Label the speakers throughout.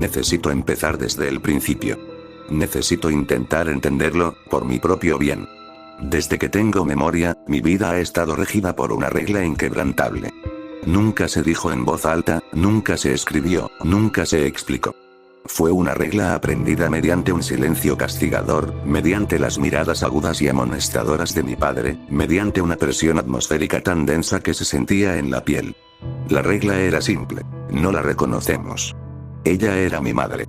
Speaker 1: Necesito empezar desde el principio. Necesito intentar entenderlo, por mi propio bien. Desde que tengo memoria, mi vida ha estado regida por una regla inquebrantable. Nunca se dijo en voz alta, nunca se escribió, nunca se explicó. Fue una regla aprendida mediante un silencio castigador, mediante las miradas agudas y amonestadoras de mi padre, mediante una presión atmosférica tan densa que se sentía en la piel. La regla era simple. No la reconocemos. Ella era mi madre.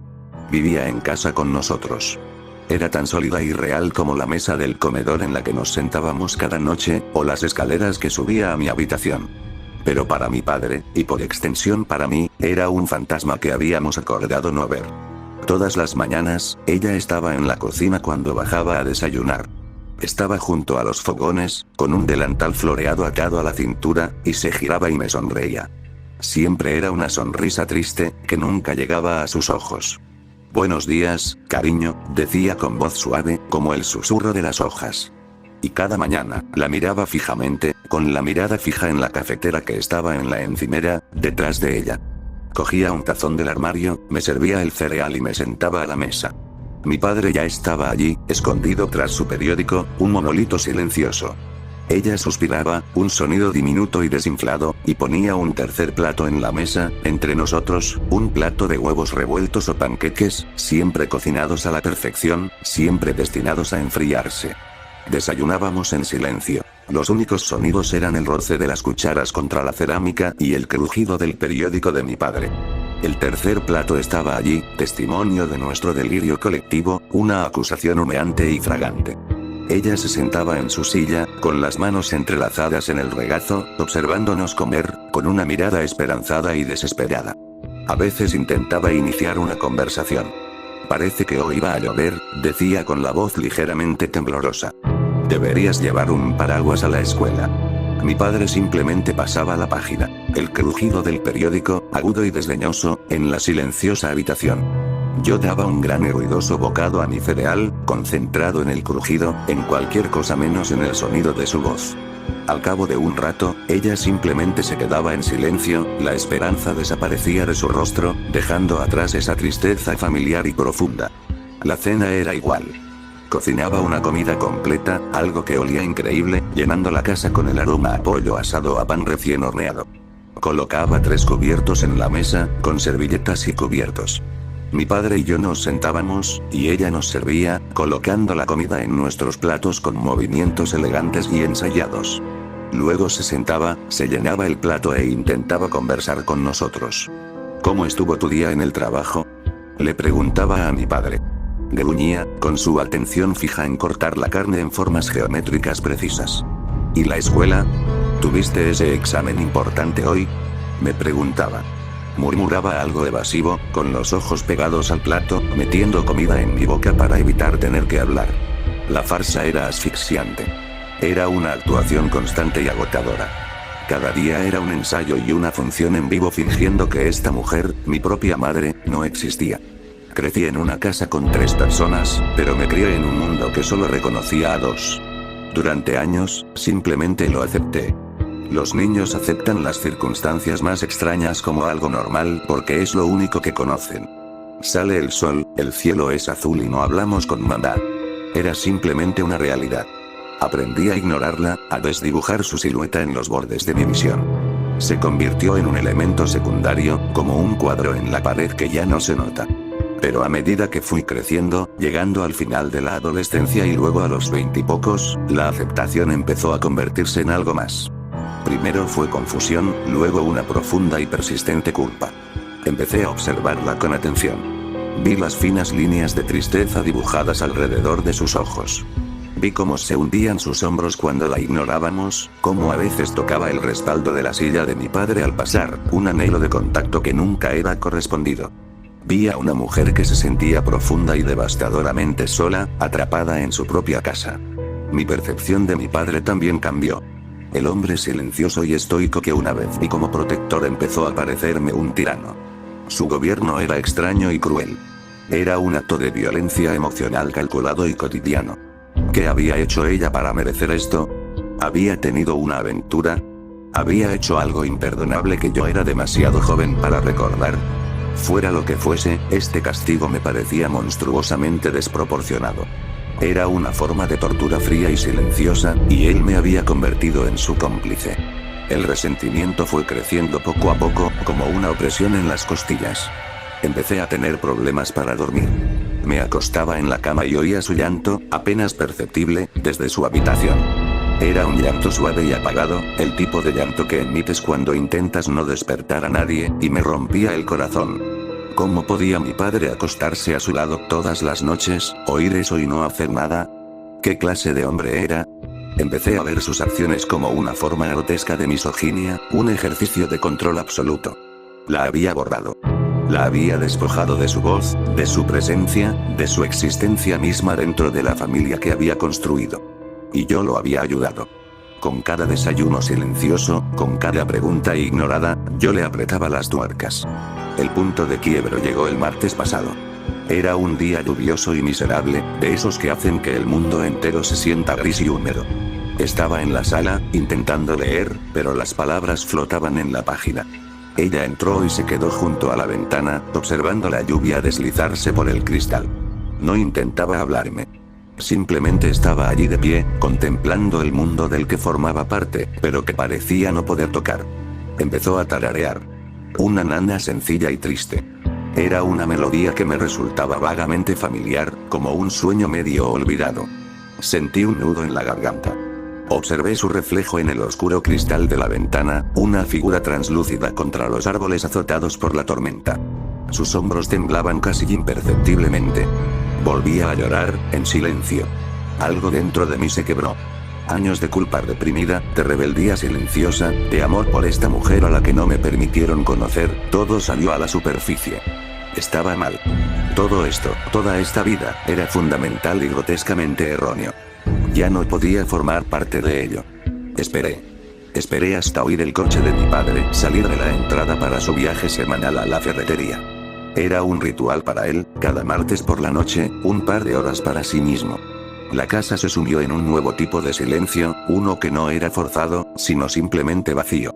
Speaker 1: Vivía en casa con nosotros. Era tan sólida y real como la mesa del comedor en la que nos sentábamos cada noche, o las escaleras que subía a mi habitación. Pero para mi padre, y por extensión para mí, era un fantasma que habíamos acordado no ver. Todas las mañanas, ella estaba en la cocina cuando bajaba a desayunar. Estaba junto a los fogones, con un delantal floreado atado a la cintura, y se giraba y me sonreía. Siempre era una sonrisa triste, que nunca llegaba a sus ojos. «Buenos días, cariño», decía con voz suave, como el susurro de las hojas. Y cada mañana, la miraba fijamente, con la mirada fija en la cafetera que estaba en la encimera, detrás de ella. Cogía un tazón del armario, me servía el cereal y me sentaba a la mesa. Mi padre ya estaba allí, escondido tras su periódico, un monolito silencioso. Ella suspiraba, un sonido diminuto y desinflado, y ponía un tercer plato en la mesa, entre nosotros, un plato de huevos revueltos o panqueques, siempre cocinados a la perfección, siempre destinados a enfriarse. Desayunábamos en silencio. Los únicos sonidos eran el roce de las cucharas contra la cerámica y el crujido del periódico de mi padre. El tercer plato estaba allí, testimonio de nuestro delirio colectivo, una acusación humeante y fragante. Ella se sentaba en su silla, con las manos entrelazadas en el regazo, observándonos comer, con una mirada esperanzada y desesperada. A veces intentaba iniciar una conversación. «Parece que hoy va a llover», decía con la voz ligeramente temblorosa. «Deberías llevar un paraguas a la escuela». Mi padre simplemente pasaba la página. El crujido del periódico, agudo y desdeñoso, en la silenciosa habitación. Yo daba un gran y ruidoso bocado a mi cereal, concentrado en el crujido, en cualquier cosa menos en el sonido de su voz. Al cabo de un rato, ella simplemente se quedaba en silencio, la esperanza desaparecía de su rostro, dejando atrás esa tristeza familiar y profunda. La cena era igual. Cocinaba una comida completa, algo que olía increíble, llenando la casa con el aroma a pollo asado o a pan recién horneado. Colocaba 3 cubiertos en la mesa, con servilletas y cubiertos. Mi padre y yo nos sentábamos, y ella nos servía, colocando la comida en nuestros platos con movimientos elegantes y ensayados. Luego se sentaba, se llenaba el plato e intentaba conversar con nosotros. «¿Cómo estuvo tu día en el trabajo?», le preguntaba a mi padre. Gruñía, con su atención fija en cortar la carne en formas geométricas precisas. «¿Y la escuela? ¿Tuviste ese examen importante hoy?», me preguntaba. Murmuraba algo evasivo, con los ojos pegados al plato, metiendo comida en mi boca para evitar tener que hablar. La farsa era asfixiante. Era una actuación constante y agotadora. Cada día era un ensayo y una función en vivo fingiendo que esta mujer, mi propia madre, no existía. Crecí en una casa con 3 personas, pero me crié en un mundo que solo reconocía a 2. Durante años, simplemente lo acepté. Los niños aceptan las circunstancias más extrañas como algo normal porque es lo único que conocen. Sale el sol, el cielo es azul y no hablamos con mamá. Era simplemente una realidad. Aprendí a ignorarla, a desdibujar su silueta en los bordes de mi visión. Se convirtió en un elemento secundario, como un cuadro en la pared que ya no se nota. Pero a medida que fui creciendo, llegando al final de la adolescencia y luego a los 20 y pocos, la aceptación empezó a convertirse en algo más. Primero fue confusión, luego una profunda y persistente culpa. Empecé a observarla con atención. Vi las finas líneas de tristeza dibujadas alrededor de sus ojos. Vi cómo se hundían sus hombros cuando la ignorábamos, cómo a veces tocaba el respaldo de la silla de mi padre al pasar, un anhelo de contacto que nunca era correspondido. Vi a una mujer que se sentía profunda y devastadoramente sola, atrapada en su propia casa. Mi percepción de mi padre también cambió. El hombre silencioso y estoico que una vez vi como protector empezó a parecerme un tirano. Su gobierno era extraño y cruel. Era un acto de violencia emocional calculado y cotidiano. ¿Qué había hecho ella para merecer esto? ¿Había tenido una aventura? ¿Había hecho algo imperdonable que yo era demasiado joven para recordar? Fuera lo que fuese, este castigo me parecía monstruosamente desproporcionado. Era una forma de tortura fría y silenciosa, y él me había convertido en su cómplice. El resentimiento fue creciendo poco a poco, como una opresión en las costillas. Empecé a tener problemas para dormir. Me acostaba en la cama y oía su llanto, apenas perceptible, desde su habitación. Era un llanto suave y apagado, el tipo de llanto que emites cuando intentas no despertar a nadie, y me rompía el corazón. ¿Cómo podía mi padre acostarse a su lado todas las noches, oír eso y no hacer nada? ¿Qué clase de hombre era? Empecé a ver sus acciones como una forma grotesca de misoginia, un ejercicio de control absoluto. La había borrado. La había despojado de su voz, de su presencia, de su existencia misma dentro de la familia que había construido. Y yo lo había ayudado. Con cada desayuno silencioso, con cada pregunta ignorada, yo le apretaba las tuercas. El punto de quiebro llegó el martes pasado. Era un día lluvioso y miserable, de esos que hacen que el mundo entero se sienta gris y húmedo. Estaba en la sala, intentando leer, pero las palabras flotaban en la página. Ella entró y se quedó junto a la ventana, observando la lluvia deslizarse por el cristal. No intentaba hablarme. Simplemente estaba allí de pie, contemplando el mundo del que formaba parte, pero que parecía no poder tocar. Empezó a tararear. Una nana sencilla y triste. Era una melodía que me resultaba vagamente familiar, como un sueño medio olvidado. Sentí un nudo en la garganta. Observé su reflejo en el oscuro cristal de la ventana, una figura translúcida contra los árboles azotados por la tormenta. Sus hombros temblaban casi imperceptiblemente. Volvía a llorar, en silencio. Algo dentro de mí se quebró. Años de culpa reprimida, de rebeldía silenciosa, de amor por esta mujer a la que no me permitieron conocer, todo salió a la superficie. Estaba mal. Todo esto, toda esta vida, era fundamental y grotescamente erróneo. Ya no podía formar parte de ello. Esperé hasta oír el coche de mi padre salir de la entrada para su viaje semanal a la ferretería. Era un ritual para él, cada martes por la noche, un par de horas para sí mismo. La casa se sumió en un nuevo tipo de silencio, uno que no era forzado, sino simplemente vacío.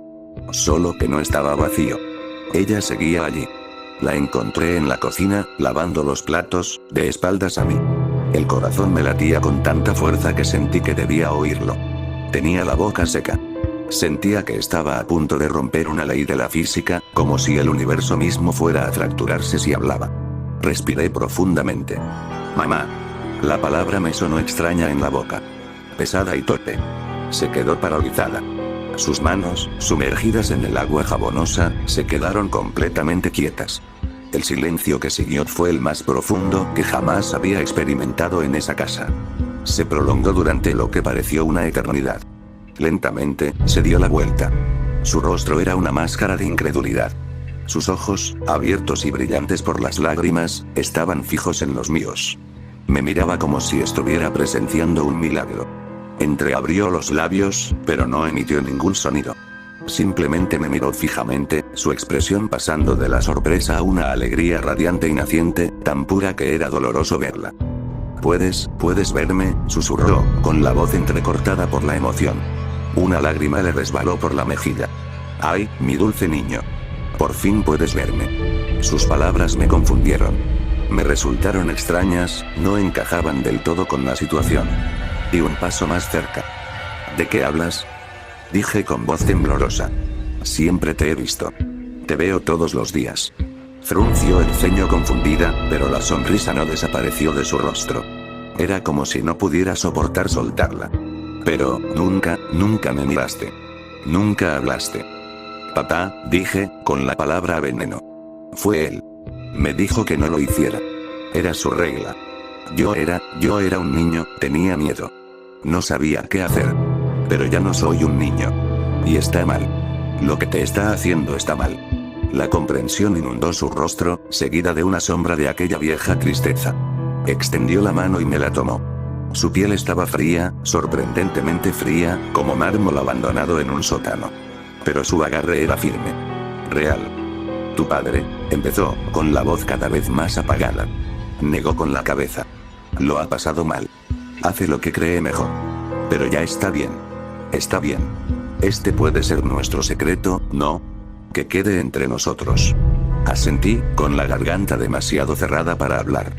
Speaker 1: Solo que no estaba vacío. Ella seguía allí. La encontré en la cocina, lavando los platos, de espaldas a mí. El corazón me latía con tanta fuerza que sentí que debía oírlo. Tenía la boca seca. Sentía que estaba a punto de romper una ley de la física, como si el universo mismo fuera a fracturarse si hablaba. Respiré profundamente. Mamá. La palabra me sonó extraña en la boca. Pesada y torpe. Se quedó paralizada. Sus manos, sumergidas en el agua jabonosa, se quedaron completamente quietas. El silencio que siguió fue el más profundo que jamás había experimentado en esa casa. Se prolongó durante lo que pareció una eternidad. Lentamente, se dio la vuelta. Su rostro era una máscara de incredulidad. Sus ojos, abiertos y brillantes por las lágrimas, estaban fijos en los míos. Me miraba como si estuviera presenciando un milagro. Entreabrió los labios, pero no emitió ningún sonido. Simplemente me miró fijamente, su expresión pasando de la sorpresa a una alegría radiante y naciente, tan pura que era doloroso verla. Puedes verme, susurró, con la voz entrecortada por la emoción. Una lágrima le resbaló por la mejilla. Ay, mi dulce niño. Por fin puedes verme. Sus palabras me confundieron. Me resultaron extrañas, no encajaban del todo con la situación. Di un paso más cerca. ¿De qué hablas? Dije con voz temblorosa. Siempre te he visto. Te veo todos los días. Frunció el ceño confundida, pero la sonrisa no desapareció de su rostro. Era como si no pudiera soportar soltarla. Pero, nunca me miraste. Nunca hablaste. Papá, dije, con la palabra veneno. Fue él. Me dijo que no lo hiciera. Era su regla. Yo era un niño, tenía miedo. No sabía qué hacer. Pero ya no soy un niño. Y está mal. Lo que te está haciendo está mal. La comprensión inundó su rostro, seguida de una sombra de aquella vieja tristeza. Extendió la mano y me la tomó. Su piel estaba fría, sorprendentemente fría, como mármol abandonado en un sótano. Pero su agarre era firme. Real. Tu padre, empezó, con la voz cada vez más apagada. Negó con la cabeza. Lo ha pasado mal. Hace lo que cree mejor. Pero ya está bien. Está bien. Este puede ser nuestro secreto, ¿no? Que quede entre nosotros. Asentí, con la garganta demasiado cerrada para hablar.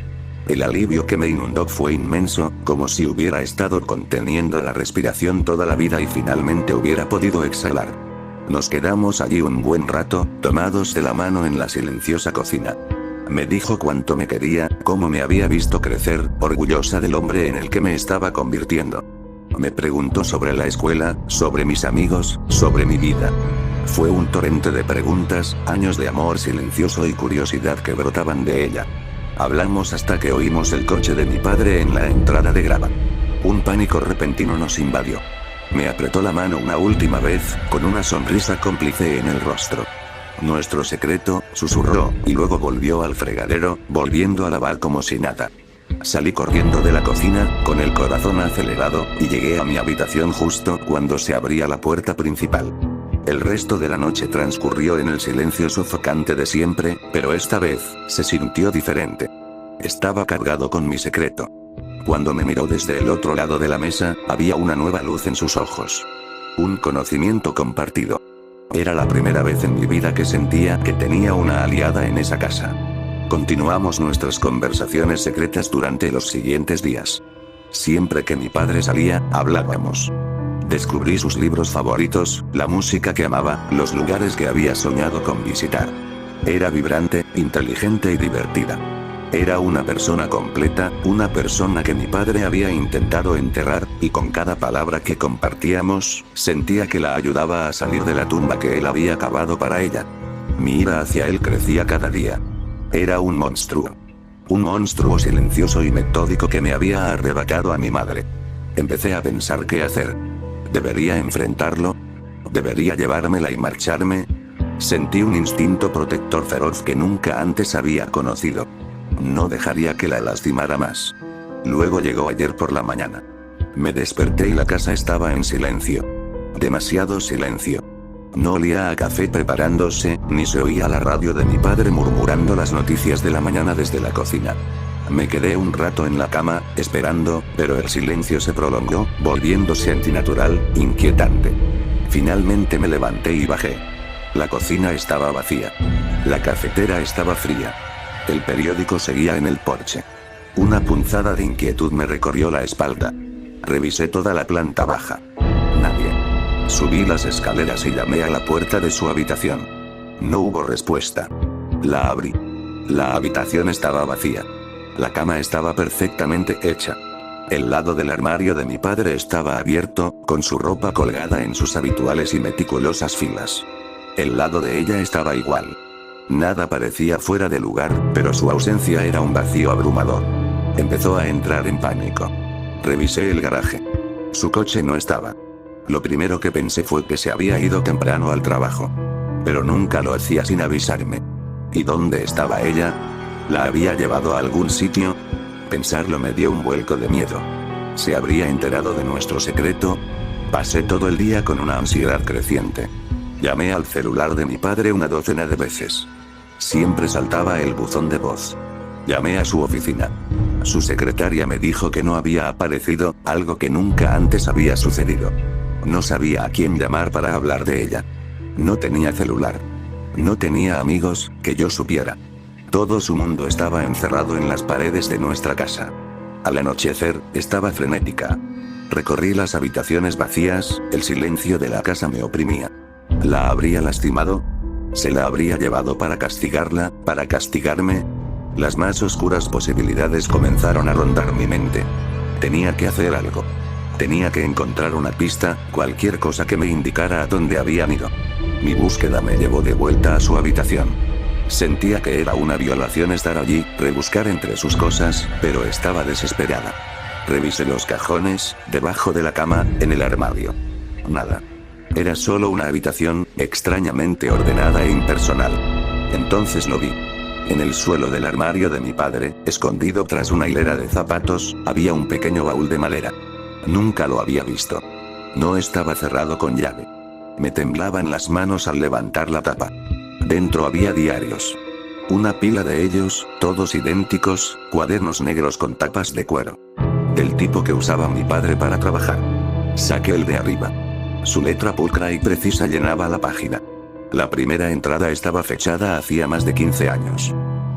Speaker 1: El alivio que me inundó fue inmenso, como si hubiera estado conteniendo la respiración toda la vida y finalmente hubiera podido exhalar. Nos quedamos allí un buen rato, tomados de la mano en la silenciosa cocina. Me dijo cuánto me quería, cómo me había visto crecer, orgullosa del hombre en el que me estaba convirtiendo. Me preguntó sobre la escuela, sobre mis amigos, sobre mi vida. Fue un torrente de preguntas, años de amor silencioso y curiosidad que brotaban de ella. Hablamos hasta que oímos el coche de mi padre en la entrada de grava. Un pánico repentino nos invadió. Me apretó la mano una última vez, con una sonrisa cómplice en el rostro. Nuestro secreto, susurró, y luego volvió al fregadero, volviendo a lavar como si nada. Salí corriendo de la cocina, con el corazón acelerado, y llegué a mi habitación justo cuando se abría la puerta principal. El resto de la noche transcurrió en el silencio sofocante de siempre, pero esta vez, se sintió diferente. Estaba cargado con mi secreto. Cuando me miró desde el otro lado de la mesa, había una nueva luz en sus ojos. Un conocimiento compartido. Era la primera vez en mi vida que sentía que tenía una aliada en esa casa. Continuamos nuestras conversaciones secretas durante los siguientes días. Siempre que mi padre salía, hablábamos. Descubrí sus libros favoritos, la música que amaba, los lugares que había soñado con visitar. Era vibrante, inteligente y divertida. Era una persona completa, una persona que mi padre había intentado enterrar, y con cada palabra que compartíamos, sentía que la ayudaba a salir de la tumba que él había cavado para ella. Mi ira hacia él crecía cada día. Era un monstruo. Un monstruo silencioso y metódico que me había arrebatado a mi madre. Empecé a pensar qué hacer. ¿Debería enfrentarlo? ¿Debería llevármela y marcharme? Sentí un instinto protector feroz que nunca antes había conocido. No dejaría que la lastimara más. Luego llegó ayer por la mañana. Me desperté y la casa estaba en silencio. Demasiado silencio. No olía a café preparándose, ni se oía la radio de mi padre murmurando las noticias de la mañana desde la cocina. Me quedé un rato en la cama, esperando, pero el silencio se prolongó, volviéndose antinatural, inquietante. Finalmente me levanté y bajé. La cocina estaba vacía. La cafetera estaba fría. El periódico seguía en el porche. Una punzada de inquietud me recorrió la espalda. Revisé toda la planta baja. Nadie. Subí las escaleras y llamé a la puerta de su habitación. No hubo respuesta. La abrí. La habitación estaba vacía. La cama estaba perfectamente hecha. El lado del armario de mi padre estaba abierto, con su ropa colgada en sus habituales y meticulosas filas. El lado de ella estaba igual. Nada parecía fuera de lugar, pero su ausencia era un vacío abrumador. Empezó a entrar en pánico. Revisé el garaje. Su coche no estaba. Lo primero que pensé fue que se había ido temprano al trabajo. Pero nunca lo hacía sin avisarme. ¿Y dónde estaba ella? ¿La había llevado a algún sitio? Pensarlo me dio un vuelco de miedo. ¿Se habría enterado de nuestro secreto? Pasé todo el día con una ansiedad creciente. Llamé al celular de mi padre una docena de veces. Siempre saltaba el buzón de voz. Llamé a su oficina. Su secretaria me dijo que no había aparecido, algo que nunca antes había sucedido. No sabía a quién llamar para hablar de ella. No tenía celular. No tenía amigos, que yo supiera. Todo su mundo estaba encerrado en las paredes de nuestra casa. Al anochecer, estaba frenética. Recorrí las habitaciones vacías, el silencio de la casa me oprimía. ¿La habría lastimado? ¿Se la habría llevado para castigarla, para castigarme? Las más oscuras posibilidades comenzaron a rondar mi mente. Tenía que hacer algo. Tenía que encontrar una pista, cualquier cosa que me indicara a dónde habían ido. Mi búsqueda me llevó de vuelta a su habitación. Sentía que era una violación estar allí, rebuscar entre sus cosas, pero estaba desesperada. Revisé los cajones, debajo de la cama, en el armario. Nada. Era solo una habitación, extrañamente ordenada e impersonal. Entonces lo vi. En el suelo del armario de mi padre, escondido tras una hilera de zapatos, había un pequeño baúl de madera. Nunca lo había visto. No estaba cerrado con llave. Me temblaban las manos al levantar la tapa. Dentro había diarios. Una pila de ellos, todos idénticos, cuadernos negros con tapas de cuero. Del tipo que usaba mi padre para trabajar. Saqué el de arriba. Su letra pulcra y precisa llenaba la página. La primera entrada estaba fechada hacía más de 15 años.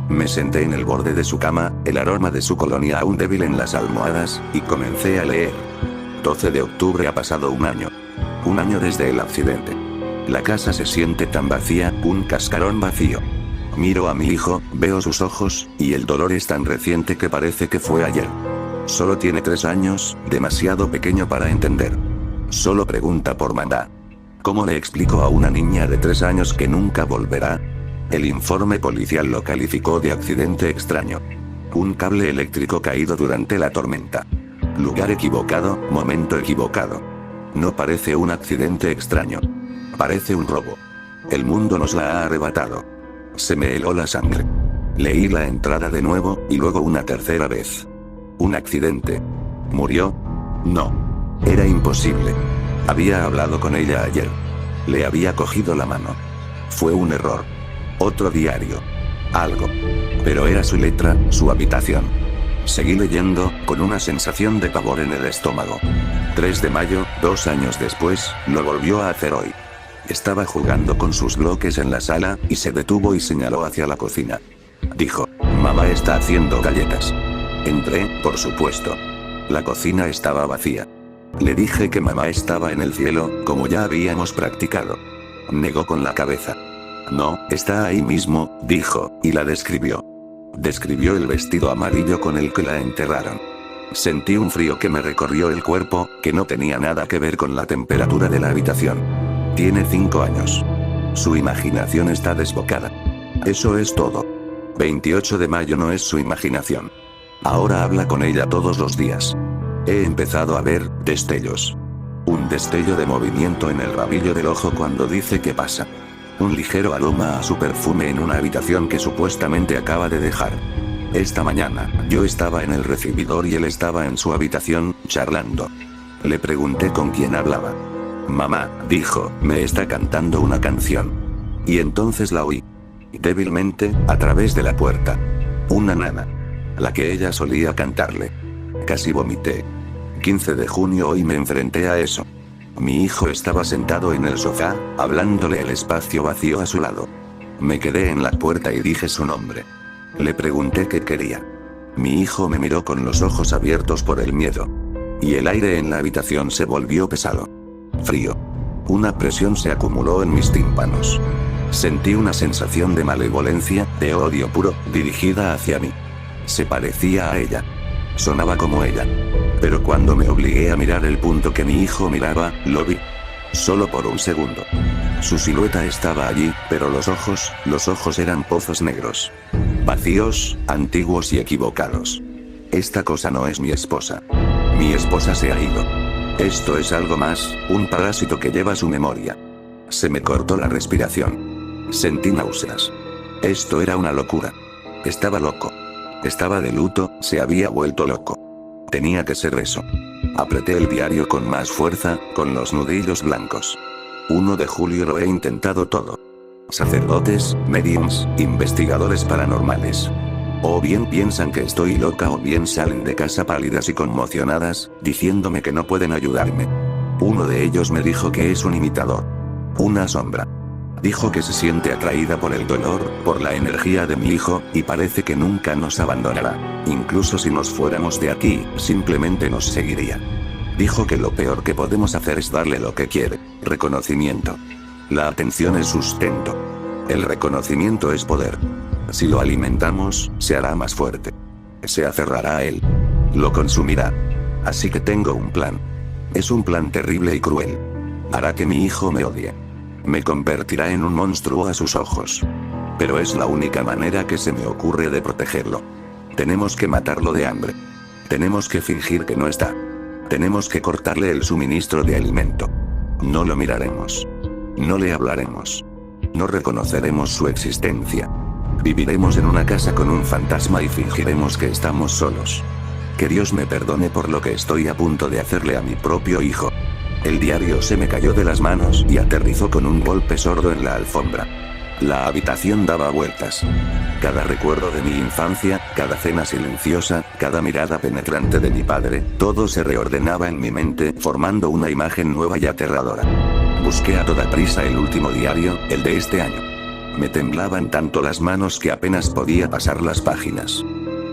Speaker 1: Me senté en el borde de su cama, el aroma de su colonia aún débil en las almohadas, y comencé a leer. 12 de octubre ha pasado un año. Un año desde el accidente. La casa se siente tan vacía, un cascarón vacío. Miro a mi hijo, veo sus ojos, y el dolor es tan reciente que parece que fue ayer. Solo tiene 3 años, demasiado pequeño para entender. Solo pregunta por mamá. ¿Cómo le explico a una niña de 3 años que nunca volverá? El informe policial lo calificó de accidente extraño. Un cable eléctrico caído durante la tormenta. Lugar equivocado, momento equivocado. No parece un accidente extraño. Parece un robo. El mundo nos la ha arrebatado. Se me heló la sangre. Leí la entrada de nuevo, y luego una tercera vez. ¿Un accidente? ¿Murió? No. Era imposible. Había hablado con ella ayer. Le había cogido la mano. Fue un error. Otro diario. Algo. Pero era su letra, su habitación. Seguí leyendo, con una sensación de pavor en el estómago. 3 de mayo, 2 años después, lo volvió a hacer hoy. Estaba jugando con sus bloques en la sala, y se detuvo y señaló hacia la cocina. Dijo, mamá está haciendo galletas. Entré, por supuesto. La cocina estaba vacía. Le dije que mamá estaba en el cielo, como ya habíamos practicado. Negó con la cabeza. No, está ahí mismo, dijo, y la describió. Describió el vestido amarillo con el que la enterraron. Sentí un frío que me recorrió el cuerpo, que no tenía nada que ver con la temperatura de la habitación. Tiene 5 años. Su imaginación está desbocada. Eso es todo. 28 de mayo no es su imaginación. Ahora habla con ella todos los días. He empezado a ver destellos. Un destello de movimiento en el rabillo del ojo cuando dice que pasa. Un ligero aroma a su perfume en una habitación que supuestamente acaba de dejar. Esta mañana, yo estaba en el recibidor y él estaba en su habitación, charlando. Le pregunté con quién hablaba. Mamá, dijo, me está cantando una canción. Y entonces la oí. Débilmente, a través de la puerta. Una nana. La que ella solía cantarle. Casi vomité. 15 de junio hoy me enfrenté a eso. Mi hijo estaba sentado en el sofá, hablándole el espacio vacío a su lado. Me quedé en la puerta y dije su nombre. Le pregunté qué quería. Mi hijo me miró con los ojos abiertos por el miedo. Y el aire en la habitación se volvió pesado. Frío. Una presión se acumuló en mis tímpanos. Sentí una sensación de malevolencia, de odio puro, dirigida hacia mí. Se parecía a ella. Sonaba como ella. Pero cuando me obligué a mirar el punto que mi hijo miraba, lo vi. Solo por un segundo. Su silueta estaba allí, pero los ojos eran pozos negros. Vacíos, antiguos y equivocados. Esta cosa no es mi esposa. Mi esposa se ha ido. Esto es algo más, un parásito que lleva su memoria. Se me cortó la respiración. Sentí náuseas. Esto era una locura. Estaba loco. Estaba de luto, se había vuelto loco. Tenía que ser eso. Apreté el diario con más fuerza, con los nudillos blancos. 1 de julio lo he intentado todo. Sacerdotes, mediums, investigadores paranormales. O bien piensan que estoy loca o bien salen de casa pálidas y conmocionadas, diciéndome que no pueden ayudarme. Uno de ellos me dijo que es un imitador. Una sombra. Dijo que se siente atraída por el dolor, por la energía de mi hijo, y parece que nunca nos abandonará. Incluso si nos fuéramos de aquí, simplemente nos seguiría. Dijo que lo peor que podemos hacer es darle lo que quiere, reconocimiento. La atención es sustento. El reconocimiento es poder. Si lo alimentamos, se hará más fuerte. Se aferrará a él. Lo consumirá. Así que tengo un plan. Es un plan terrible y cruel. Hará que mi hijo me odie. Me convertirá en un monstruo a sus ojos. Pero es la única manera que se me ocurre de protegerlo. Tenemos que matarlo de hambre. Tenemos que fingir que no está. Tenemos que cortarle el suministro de alimento. No lo miraremos. No le hablaremos. No reconoceremos su existencia. Viviremos en una casa con un fantasma y fingiremos que estamos solos. Que Dios me perdone por lo que estoy a punto de hacerle a mi propio hijo. El diario se me cayó de las manos y aterrizó con un golpe sordo en la alfombra. La habitación daba vueltas. Cada recuerdo de mi infancia, cada cena silenciosa, cada mirada penetrante de mi padre, todo se reordenaba en mi mente, formando una imagen nueva y aterradora. Busqué a toda prisa el último diario, el de este año. Me temblaban tanto las manos que apenas podía pasar las páginas.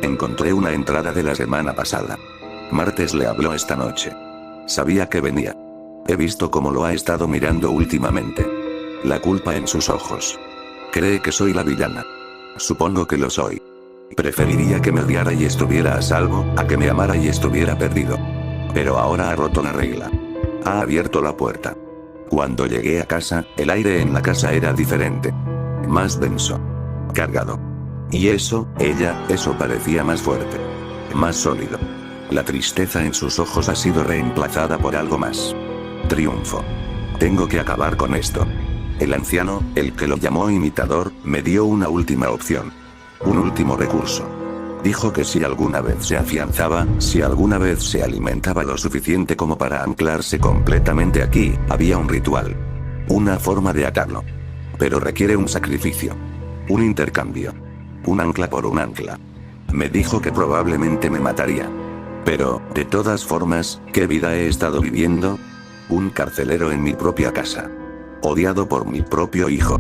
Speaker 1: Encontré una entrada de la semana pasada. Martes le habló esta noche. Sabía que venía. He visto cómo lo ha estado mirando últimamente. La culpa en sus ojos. Cree que soy la villana. Supongo que lo soy. Preferiría que me odiara y estuviera a salvo, a que me amara y estuviera perdido. Pero ahora ha roto la regla. Ha abierto la puerta. Cuando llegué a casa, el aire en la casa era diferente. Más denso. Cargado. Y eso parecía más fuerte. Más sólido. La tristeza en sus ojos ha sido reemplazada por algo más. Triunfo. Tengo que acabar con esto. El anciano, el que lo llamó imitador, me dio una última opción. Un último recurso. Dijo que si alguna vez se afianzaba, si alguna vez se alimentaba lo suficiente como para anclarse completamente aquí, había un ritual. Una forma de atarlo. Pero requiere un sacrificio. Un intercambio. Un ancla por un ancla. Me dijo que probablemente me mataría. Pero, de todas formas, ¿qué vida he estado viviendo? Un carcelero en mi propia casa. Odiado por mi propio hijo.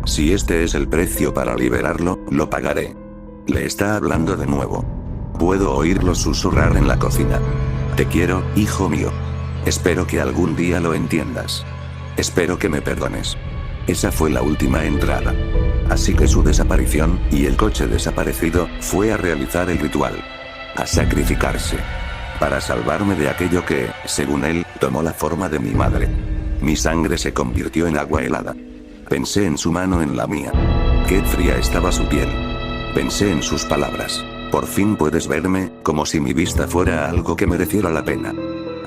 Speaker 1: Si este es el precio para liberarlo, lo pagaré. Le está hablando de nuevo. Puedo oírlo susurrar en la cocina. Te quiero, hijo mío. Espero que algún día lo entiendas. Espero que me perdones. Esa fue la última entrada. Así que su desaparición, y el coche desaparecido, fue a realizar el ritual. A sacrificarse. Para salvarme de aquello que, según él, tomó la forma de mi madre. Mi sangre se convirtió en agua helada. Pensé en su mano en la mía. Qué fría estaba su piel. Pensé en sus palabras. Por fin puedes verme, como si mi vista fuera algo que mereciera la pena.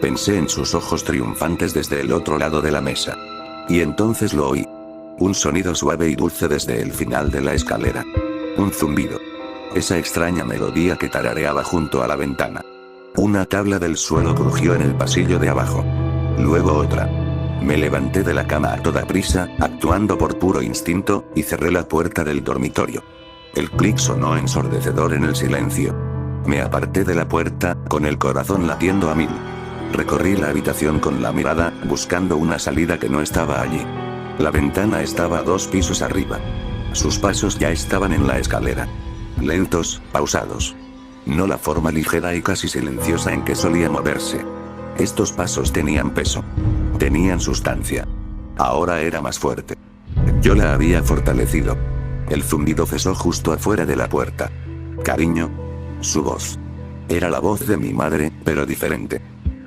Speaker 1: Pensé en sus ojos triunfantes desde el otro lado de la mesa. Y entonces lo oí. Un sonido suave y dulce desde el final de la escalera. Un zumbido. Esa extraña melodía que tarareaba junto a la ventana. Una tabla del suelo crujió en el pasillo de abajo. Luego otra. Me levanté de la cama a toda prisa, actuando por puro instinto, y cerré la puerta del dormitorio. El clic sonó ensordecedor en el silencio. Me aparté de la puerta, con el corazón latiendo a 1000. Recorrí la habitación con la mirada, buscando una salida que no estaba allí. La ventana estaba 2 pisos arriba. Sus pasos ya estaban en la escalera. Lentos, pausados. No la forma ligera y casi silenciosa en que solía moverse. Estos pasos tenían peso. Tenían sustancia. Ahora era más fuerte. Yo la había fortalecido. El zumbido cesó justo afuera de la puerta. Cariño. Su voz. Era la voz de mi madre, pero diferente.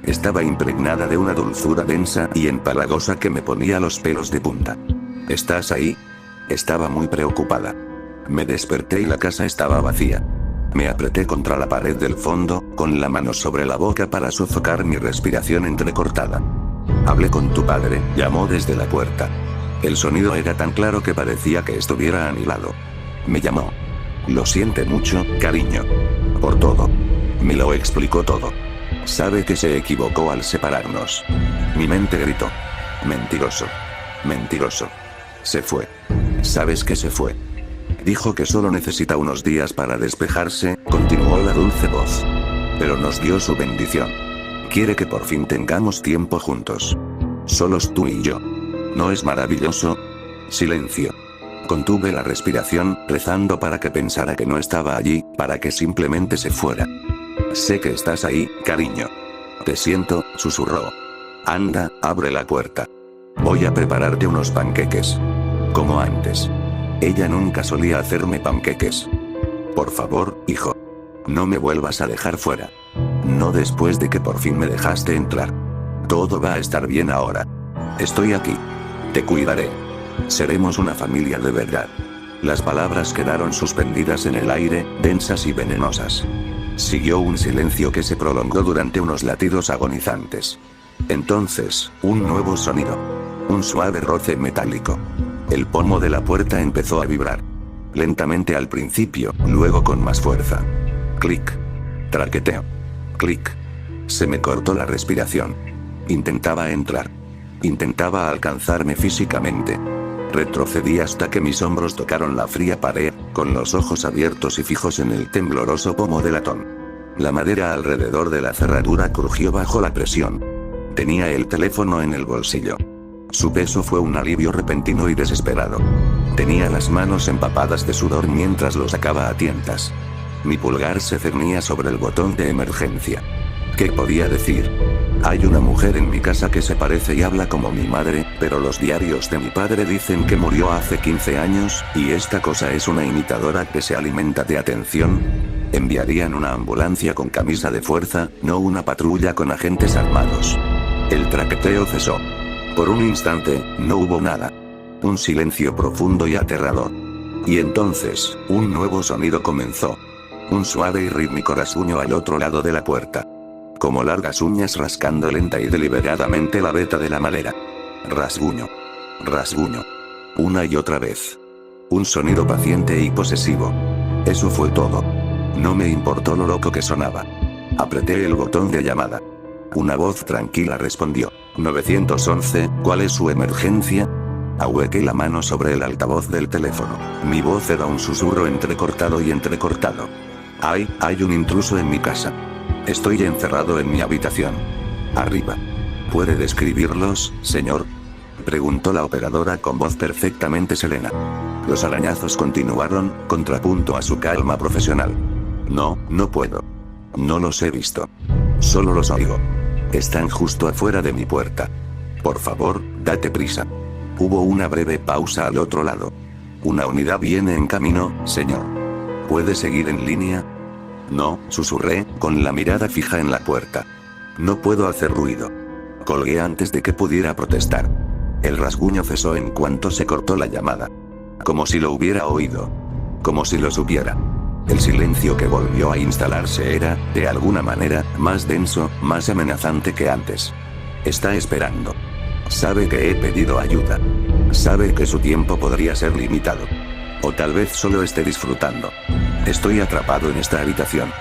Speaker 1: Estaba impregnada de una dulzura densa y empalagosa que me ponía los pelos de punta. ¿Estás ahí? Estaba muy preocupada. Me desperté y la casa estaba vacía. Me apreté contra la pared del fondo, con la mano sobre la boca para sofocar mi respiración entrecortada. Hablé con tu padre, llamó desde la puerta. El sonido era tan claro que parecía que estuviera a mi lado. Me llamó. Lo siente mucho, cariño. Por todo. Me lo explicó todo. Sabe que se equivocó al separarnos. Mi mente gritó. Mentiroso. Mentiroso. Se fue. ¿Sabes que se fue? Dijo que solo necesita unos días para despejarse, continuó la dulce voz. Pero nos dio su bendición. Quiere que por fin tengamos tiempo juntos. Solos tú y yo. ¿No es maravilloso? Silencio. Contuve la respiración, rezando para que pensara que no estaba allí, para que simplemente se fuera. Sé que estás ahí, cariño. Te siento, susurró. Anda, abre la puerta. Voy a prepararte unos panqueques. Como antes. Ella nunca solía hacerme panqueques. Por favor, hijo. No me vuelvas a dejar fuera. No después de que por fin me dejaste entrar. Todo va a estar bien ahora. Estoy aquí. Te cuidaré. Seremos una familia de verdad. Las palabras quedaron suspendidas en el aire, densas y venenosas. Siguió un silencio que se prolongó durante unos latidos agonizantes. Entonces, un nuevo sonido. Un suave roce metálico. El pomo de la puerta empezó a vibrar. Lentamente al principio, luego con más fuerza. Clic. Traqueteo. Clic. Se me cortó la respiración. Intentaba entrar. Intentaba alcanzarme físicamente. Retrocedí hasta que mis hombros tocaron la fría pared, con los ojos abiertos y fijos en el tembloroso pomo de latón. La madera alrededor de la cerradura crujió bajo la presión. Tenía el teléfono en el bolsillo. Su peso fue un alivio repentino y desesperado. Tenía las manos empapadas de sudor mientras lo sacaba a tientas. Mi pulgar se cernía sobre el botón de emergencia. ¿Qué podía decir? Hay una mujer en mi casa que se parece y habla como mi madre, pero los diarios de mi padre dicen que murió hace 15 años, y esta cosa es una imitadora que se alimenta de atención. Enviarían una ambulancia con camisa de fuerza, no una patrulla con agentes armados. El traqueteo cesó. Por un instante, no hubo nada. Un silencio profundo y aterrador. Y entonces, un nuevo sonido comenzó. Un suave y rítmico rasguño al otro lado de la puerta. Como largas uñas rascando lenta y deliberadamente la veta de la madera. Rasguño. Rasguño. Una y otra vez. Un sonido paciente y posesivo. Eso fue todo. No me importó lo loco que sonaba. Apreté el botón de llamada. Una voz tranquila respondió. 911, ¿cuál es su emergencia? Ahuequé la mano sobre el altavoz del teléfono. Mi voz era un susurro entrecortado y entrecortado. Hay un intruso en mi casa. Estoy encerrado en mi habitación. Arriba. ¿Puede describirlos, señor? Preguntó la operadora con voz perfectamente serena. Los arañazos continuaron, contrapunto a su calma profesional. No puedo. No los he visto. Solo los oigo. Están justo afuera de mi puerta. Por favor, date prisa. Hubo una breve pausa al otro lado. Una unidad viene en camino, señor. ¿Puede seguir en línea? No, susurré, con la mirada fija en la puerta. No puedo hacer ruido. Colgué antes de que pudiera protestar. El rasguño cesó en cuanto se cortó la llamada. Como si lo hubiera oído. Como si lo supiera. El silencio que volvió a instalarse era, de alguna manera, más denso, más amenazante que antes. Está esperando. Sabe que he pedido ayuda. Sabe que su tiempo podría ser limitado. O tal vez solo esté disfrutando. Estoy atrapado en esta habitación.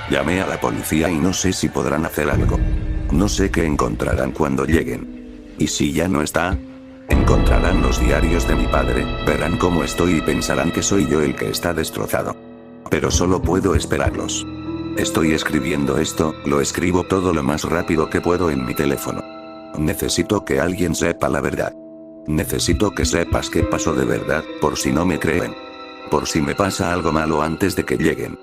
Speaker 1: Llamé a la policía y no sé si podrán hacer algo. No sé qué encontrarán cuando lleguen. ¿Y si ya no está? Encontrarán los diarios de mi padre, verán cómo estoy y pensarán que soy yo el que está destrozado. Pero solo puedo esperarlos. Estoy escribiendo esto, lo escribo todo lo más rápido que puedo en mi teléfono. Necesito que alguien sepa la verdad. Necesito que sepas qué pasó de verdad, por si no me creen. Por si me pasa algo malo antes de que lleguen.